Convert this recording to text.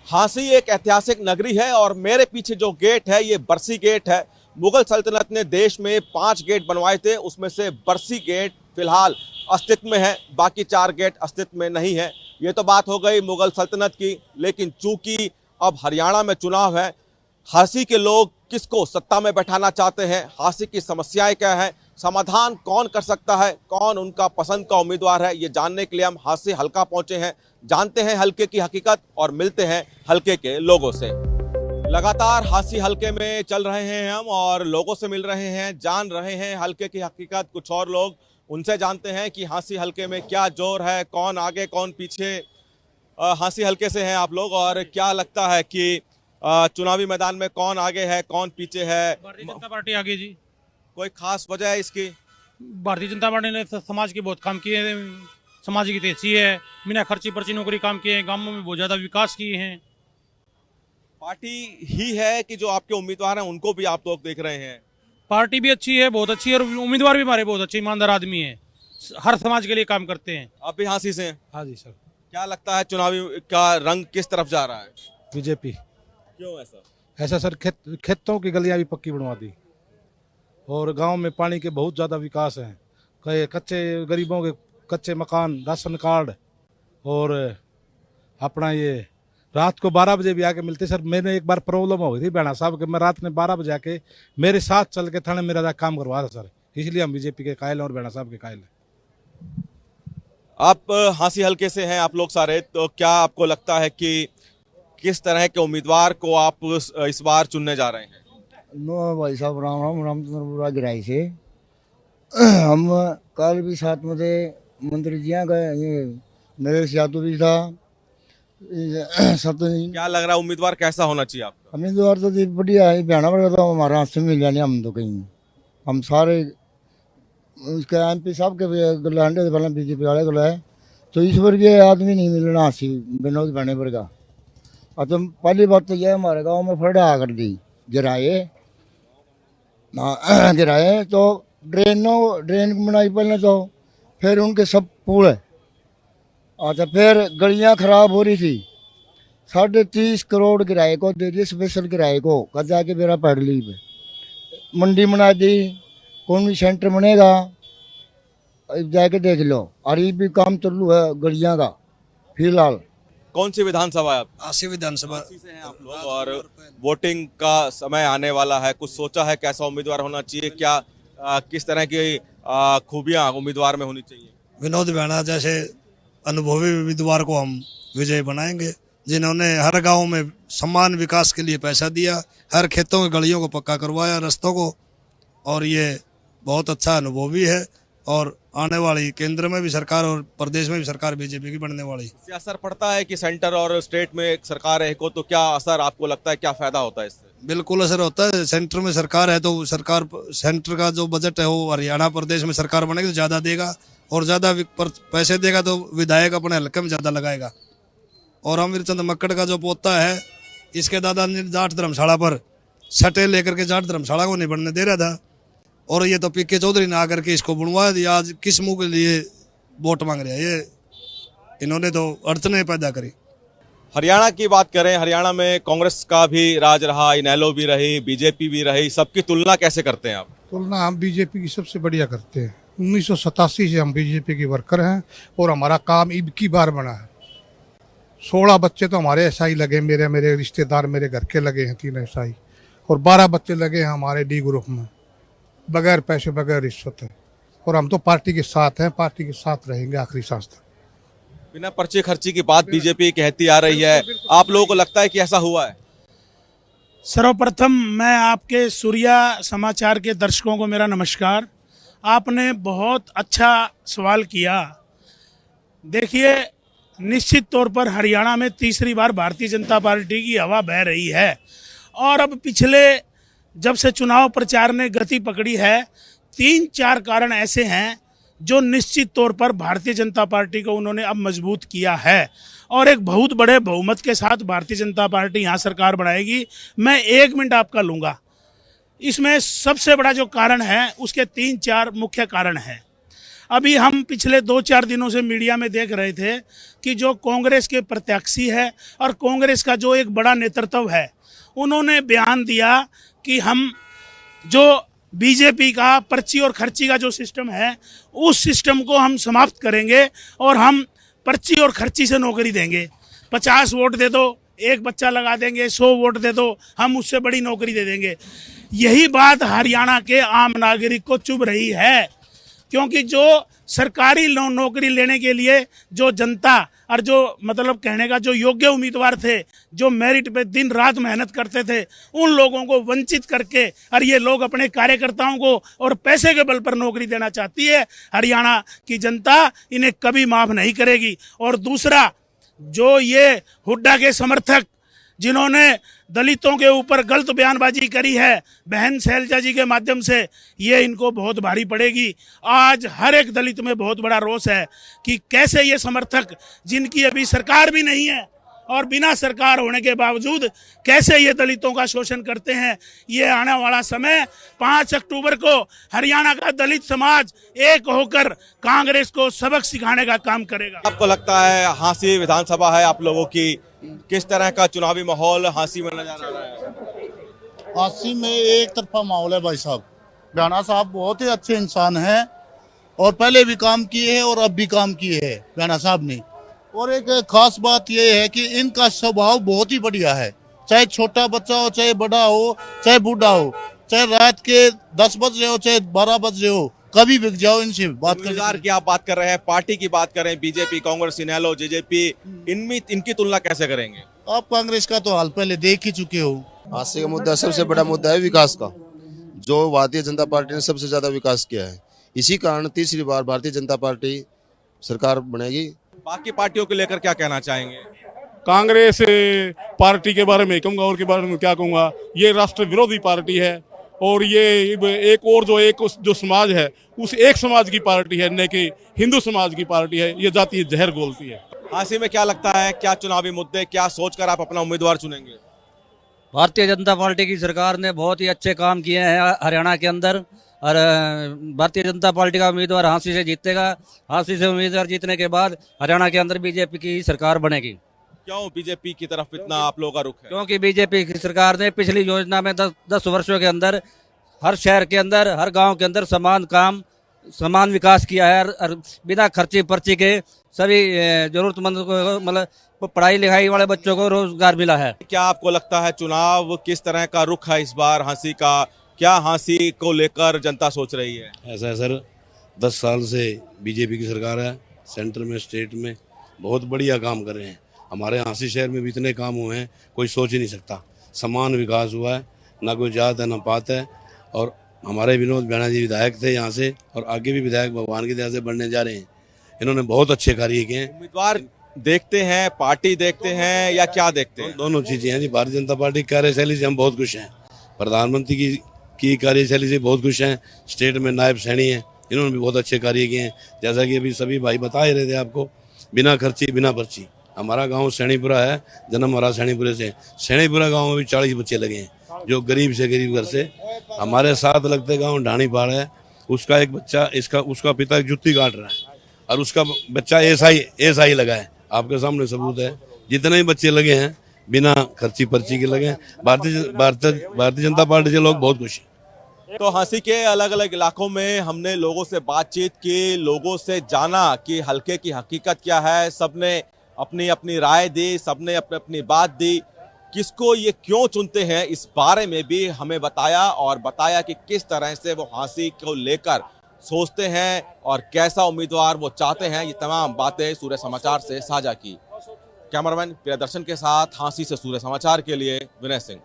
झांसी एक ऐतिहासिक नगरी है और मेरे पीछे जो गेट है ये बरसी गेट है। मुगल सल्तनत ने देश में 5 गेट बनवाए थे, उसमें से बरसी गेट फिलहाल अस्तित्व में है, बाकी 4 गेट अस्तित्व में नहीं है। ये तो बात हो गई मुगल सल्तनत की, लेकिन चूंकि अब हरियाणा में चुनाव है, झांसी के लोग किसको सत्ता में बैठाना चाहते हैं, झांसी की समस्याएं क्या है, समाधान कौन कर सकता है, कौन उनका पसंद का उम्मीदवार है, ये जानने के लिए हम झांसी हल्का पहुंचे हैं। जानते हैं हल्के की हकीकत और मिलते हैं हल्के के लोगों से। लगातार झांसी हल्के में चल रहे हैं हम और लोगों से मिल रहे हैं, जान रहे हैं हल्के की हकीकत। कुछ और लोग उनसे जानते हैं कि झांसी हल्के में क्या जोर है, कौन आगे कौन पीछे। झांसी हल्के से हैं आप लोग और क्या लगता है कि चुनावी मैदान में कौन आगे है कौन पीछे है? भारतीय जनता पार्टी आगे जी। कोई खास वजह है इसकी? भारतीय जनता पार्टी ने समाज के बहुत काम किए हैं, समाज की तेजी है, बिना खर्ची पर्ची नौकरी काम किए हैं, गांवों में बहुत ज्यादा विकास किए हैं। पार्टी ही है कि जो आपके उम्मीदवार हैं उनको भी आप लोग देख रहे हैं? पार्टी भी अच्छी है, बहुत अच्छी है, और उम्मीदवार भी हमारे बहुत अच्छे ईमानदार आदमी हैं, हर समाज के लिए काम करते हैं। आप भी झांसी से हैं? हाँ जी सर। क्या लगता है चुनावी का रंग किस तरफ जा रहा है? बीजेपी। क्यों ऐसा? ऐसा सर, खेतों की गलियां भी पक्की बनवा दी और गांव में पानी के बहुत ज़्यादा विकास हैं। कच्चे गरीबों के कच्चे मकान, राशन कार्ड, और अपना ये रात को 12 बजे भी आके मिलते। सर मैंने एक बार प्रॉब्लम हो गई थी बहना साहब के, मैं रात में 12 बजे आके मेरे साथ चल के थाने मेरा काम करवा था सर, इसलिए हम बीजेपी के कायल हैं और बहना साहब के कायल हैं। आप झांसी हल्के से हैं आप लोग सारे, तो क्या आपको लगता है कि किस तरह के उम्मीदवार को आप इस बार चुनने जा रहे हैं? नो भाई साहब, राम राम, रामचंद्रपुरा गिराई से हम कल भी साथ में थे, मंत्री जी गए, ये नरेश यादव भी था, सब तो नहीं। क्या लग रहा है उम्मीदवार कैसा होना चाहिए आपका? उम्मीदवार तो जी बढ़िया है, बहना पड़ा था हमारा हाथ से मिल जाने, हम तो कहीं हम सारे उसके MP साहब के गलांडे पहले बीजेपी वाले को है, तो इस वर्ग आदमी नहीं मिलना हासी विनोद बहने पर का। तो पहली बात तो यह हमारे गाँव में फड़ा कर दी गिराए ना गिराए, तो ड्रेन बनाई पहले, तो फिर उनके सब पुल है। अच्छा, फिर गलियां खराब हो रही थी, 30.5 करोड़ किराए को दे दिए, स्पेशल किराए को कद जाके मेरा पढ़ ली पे मंडी बना दी, कौन भी सेंटर बनेगा जाके देख लो, और ये भी काम चालू है गलियां का फिलहाल। कौन सी विधानसभा है आप? झांसी विधानसभा से हैं आप लोग और वोटिंग का समय आने वाला है, कुछ सोचा है कैसा उम्मीदवार होना चाहिए, क्या किस तरह की खूबियां उम्मीदवार में होनी चाहिए? विनोद बहना जैसे अनुभवी उम्मीदवार को हम विजय बनाएंगे, जिन्होंने हर गांव में समान विकास के लिए पैसा दिया, हर खेतों की गलियों को पक्का करवाया, रस्तों को, और ये बहुत अच्छा अनुभवी है। और आने वाली केंद्र में भी सरकार और प्रदेश में भी सरकार बीजेपी की बनने वाली। इससे असर पड़ता है कि सेंटर और स्टेट में एक सरकार है को, तो क्या असर आपको लगता है, क्या फायदा होता है इससे? बिल्कुल असर होता है, सेंटर में सरकार है तो सरकार सेंटर का जो बजट है वो हरियाणा प्रदेश में सरकार बनेगी तो ज़्यादा देगा, और ज़्यादा पैसे देगा तो विधायक अपने हल्के में ज़्यादा लगाएगा। और अमीर चंद मक्कड़ का जो पोता है, इसके दादा ने जाट धर्मशाला पर सटे लेकर के जाट धर्मशाला को नहीं बनने दे रहा था, और ये तो PK चौधरी ने आकर के इसको बुनवा दिया। आज किस मुंह के लिए वोट मांग रहे हैं ये, इन्होंने तो अड़चने पैदा करी। हरियाणा की बात करें, हरियाणा में कांग्रेस का भी राज रहा, इनेलो भी रही, बीजेपी भी रही, सबकी तुलना कैसे करते हैं आप? तुलना हम बीजेपी की सबसे बढ़िया करते हैं। 1987 से हम बीजेपी के वर्कर हैं और हमारा काम इब की बार बना है। 16 बच्चे तो हमारे SI लगे, मेरे रिश्तेदार मेरे घर के लगे हैं 3 SI, और 12 बच्चे लगे हैं हमारे D ग्रुप में, बगैर पैसे बगैर रिश्वत है। और हम तो पार्टी के साथ हैं, पार्टी के साथ रहेंगे आखिरी सांस तक। बिना पर्चे खर्ची की बात बीजेपी कहती आ रही है, आप लोगों को लगता है कि ऐसा हुआ है? सर्वप्रथम मैं आपके सूर्या समाचार के दर्शकों को मेरा नमस्कार। आपने बहुत अच्छा सवाल किया। देखिए, निश्चित तौर पर हरियाणा में तीसरी बार भारतीय जनता पार्टी की हवा बह रही है, और अब पिछले जब से चुनाव प्रचार ने गति पकड़ी है, 3-4 कारण ऐसे हैं जो निश्चित तौर पर भारतीय जनता पार्टी को उन्होंने अब मजबूत किया है, और एक बहुत बड़े बहुमत के साथ भारतीय जनता पार्टी यहाँ सरकार बनाएगी। मैं 1 मिनट आपका लूँगा। इसमें सबसे बड़ा जो कारण है उसके 3-4 मुख्य कारण हैं। अभी हम पिछले 2-4 दिनों से मीडिया में देख रहे थे कि जो कांग्रेस के प्रत्याशी है और कांग्रेस का जो एक बड़ा नेतृत्व है, उन्होंने बयान दिया कि हम जो बीजेपी का पर्ची और खर्ची का जो सिस्टम है, उस सिस्टम को हम समाप्त करेंगे और हम पर्ची और खर्ची से नौकरी देंगे। 50 वोट दे दो, एक बच्चा लगा देंगे, 100 वोट दे दो, हम उससे बड़ी नौकरी दे देंगे। यही बात हरियाणा के आम नागरिक को चुभ रही है, क्योंकि जो सरकारी नौकरी लेने के लिए जो जनता और जो मतलब कहने का जो योग्य उम्मीदवार थे, जो मेरिट पे दिन रात मेहनत करते थे, उन लोगों को वंचित करके और ये लोग अपने कार्यकर्ताओं को और पैसे के बल पर नौकरी देना चाहती है। हरियाणा की जनता इन्हें कभी माफ नहीं करेगी। और दूसरा, जो ये हुड्डा के समर्थक जिन्होंने दलितों के ऊपर गलत बयानबाजी करी है बहन शैलजा जी के माध्यम से, ये इनको बहुत भारी पड़ेगी। आज हर एक दलित में बहुत बड़ा रोष है कि कैसे ये समर्थक, जिनकी अभी सरकार भी नहीं है और बिना सरकार होने के बावजूद कैसे ये दलितों का शोषण करते हैं। ये आने वाला समय 5 अक्टूबर को हरियाणा का दलित समाज एक होकर कांग्रेस को सबक सिखाने का काम करेगा। आपको लगता है हांसी विधानसभा है आप लोगों की, किस तरह का चुनावी माहौल हांसी में नजर आ रहा है? हांसी में एक तरफा माहौल है भाई साहब। राणा साहब बहुत ही अच्छे इंसान हैं और पहले भी काम किए हैं और अब भी काम किए हैं राणा साहब ने। और एक खास बात यह है कि इनका स्वभाव बहुत ही बढ़िया है, चाहे छोटा बच्चा हो, चाहे बड़ा हो, चाहे बूढ़ा हो, चाहे रात के 10 बज रहे हो, चाहे 12 बज रहे हो, कभी भी जाओ इनसे बात उम्मीदवार की आप बात कर रहे हैं, पार्टी की बात करें, बीजेपी, कांग्रेस, इनेलो, जेजेपी, इनमें इनकी तुलना कैसे करेंगे? आप कांग्रेस का तो हाल पहले देख ही चुके हो। हास्य का मुद्दा सबसे बड़ा मुद्दा है विकास का, जो भारतीय जनता पार्टी ने सबसे ज्यादा विकास किया है। इसी कारण तीसरी बार भारतीय जनता पार्टी सरकार बनेगी। बाकी पार्टियों को लेकर क्या कहना चाहेंगे? कांग्रेस पार्टी के बारे में कहूँगा और के बारे में क्या कहूँगा, ये राष्ट्र विरोधी पार्टी है और ये एक जो समाज है उस एक समाज की पार्टी है, न कि हिंदू समाज की पार्टी है। ये जातीय जहर घोलती है। हांसी में क्या लगता है, क्या चुनावी मुद्दे, क्या सोचकर आप अपना उम्मीदवार चुनेंगे? भारतीय जनता पार्टी की सरकार ने बहुत ही अच्छे काम किए हैं हरियाणा के अंदर और भारतीय जनता पार्टी का उम्मीदवार हांसी से जीतेगा। हांसी से उम्मीदवार जीतने के बाद हरियाणा के अंदर बीजेपी की सरकार बनेगी। क्यों बीजेपी की तरफ इतना आप लोगों का रुख है? क्योंकि बीजेपी की सरकार ने पिछली योजना में 10 वर्षों के अंदर हर शहर के अंदर, हर गांव के अंदर समान काम, समान विकास किया है और बिना खर्ची पर्ची के सभी जरूरतमंद को, मतलब पढ़ाई लिखाई वाले बच्चों को रोजगार मिला है। क्या आपको लगता है चुनाव किस तरह का रुख है इस बार हांसी का? क्या हांसी को लेकर जनता सोच रही है? ऐसा है सर, 10 साल से बीजेपी की सरकार है, सेंटर में, स्टेट में बहुत बढ़िया काम कर रहे हैं। हमारे हांसी शहर में भी इतने काम हुए हैं कोई सोच ही नहीं सकता। समान विकास हुआ है, ना कोई जात है ना पात है। और हमारे विनोद बैना जी विधायक थे यहाँ से और आगे भी विधायक भगवान की दया से बनने जा रहे हैं। इन्होंने बहुत अच्छे कार्य किए हैं। उम्मीदवार देखते हैं, पार्टी देखते हैं या क्या देखते हैं? दोनों चीजें हैं जी। भारतीय जनता पार्टी की कार्यशैली से हम बहुत खुश हैं, प्रधानमंत्री की कार्यशैली से बहुत खुश हैं। स्टेट में नायब सैनी हैं, इन्होंने भी बहुत अच्छे कार्य किए हैं। जैसा कि अभी सभी भाई बता ही रहे थे आपको, बिना खर्ची बिना पर्ची। हमारा गांव सैनीपुरा है, जन्म हमारा सैनीपुरे से। सैनीपुरा गांव में भी 40 बच्चे लगे हैं जो गरीब से गरीब घर से। हमारे साथ लगते गांव ढाणी पहाड़ है, उसका एक बच्चा, उसका पिता जुत्ती काट रहा है और उसका बच्चा एसआई लगा है। आपके सामने सबूत है। जितने भी बच्चे लगे हैं बिना खर्ची पर्ची के लगे हैं। भारतीय जनता पार्टी से लोग बहुत खुश हैं। तो हांसी के अलग अलग इलाकों में हमने लोगों से बातचीत की, लोगों से जाना कि हल्के की हकीकत क्या है। सबने अपनी अपनी राय दी, सबने अपनी अपनी बात दी। किसको ये क्यों चुनते हैं इस बारे में भी हमें बताया कि किस तरह से वो हांसी को लेकर सोचते हैं और कैसा उम्मीदवार वो चाहते हैं। ये तमाम बातें सूर्य समाचार से साझा की। कैमरामैन प्रियदर्शन के साथ हांसी से सूर्य समाचार के लिए विनय सिंह।